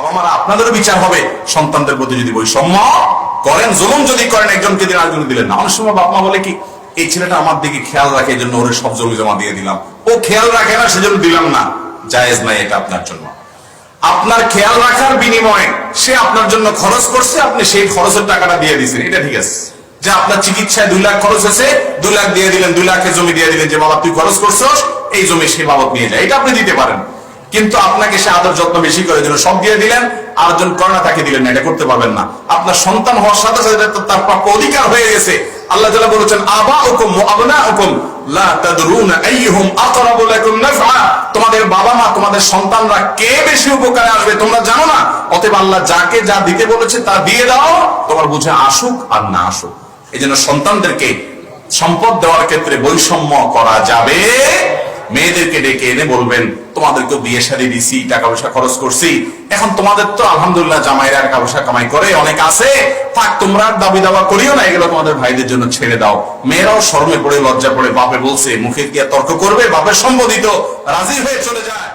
বাবা মারা আপনাদেরও বিচার হবে সন্তানদের প্রতি যদি বৈষম্য করেন, জুলুম যদি করেন, একজনকে দিন আরেকজনকে দিলেন না। অনেক সময় বাপ মা বলে কি, এই ছেলেটা আমার দিকে খেয়াল রাখে, এই জন্য ওর সব জমি জমা দিয়ে দিলাম, ও খেয়াল রাখে না সেজন্য দিলাম না। জায়েজ নাই এটা আপনার জন্য। আপনার খেয়াল রাখার বিনিময়ে সে আপনার জন্য খরচ করছে, আপনি সেই খরচের টাকাটা দিয়ে দিচ্ছেন, এটা ঠিক আছে। যে আপনার চিকিৎসায় 2 লাখ খরচ হয়েছে, 2 লাখ দিয়ে দিলেন, 2 লাখের জমি দিয়ে দিলেন, যে বাবা তুই খরচ করছস, এই জমি সে বাবদ নিয়ে যায়, এটা আপনি দিতে পারেন। কিন্তু আপনাকে সে আদর যত্ন বেশি করে জন্য সব দিয়ে দিলেন, আরেকজন করোনা তাকে দিলেন না, এটা করতে পারবেন না। আপনার সন্তান হওয়ার সাথে সাথে তার প্রাপ্য অধিকার হয়ে গেছে। আল্লাহ তাআলা বলেছেন আবাউকুম ওয়া আবনাউকুম লা তাদরুনা আইয়ুহুম আকরাবু লাকুম নাফআ, তোমাদের বাবা মা, তোমাদের সন্তানরা কে বেশি উপকারে আসবে তোমরা জানো না। অতএব আল্লাহ যাকে যা দিতে বলেছে তা দিয়ে দাও, তোমার বুঝে আসুক আর না আসুক। এইজন্য সন্তানদেরকে সম্পদ দেওয়ার ক্ষেত্রে বৈষম্য করা যাবে। মেয়েদেরকে ডেকে এনে বলবেন তোমাদেরকে বিয়ে শাদী দিছি, টাকা পয়সা খরচ করছি, এখন তোমাদের তো আলহামদুলিল্লাহ জামাইরা টাকা পয়সা কামাই করে, অনেক আছে, থাক তোমরা দাবি দাবা করিও না, এগুলো তোমাদের ভাইদের জন্য ছেড়ে দাও। মেয়েরাও শরমে পড়ে, লজ্জা পড়ে, বাপে বলছে মুখে গিয়ে তর্ক করবে, বাপের সম্বোধিত রাজি হয়ে চলে যায়।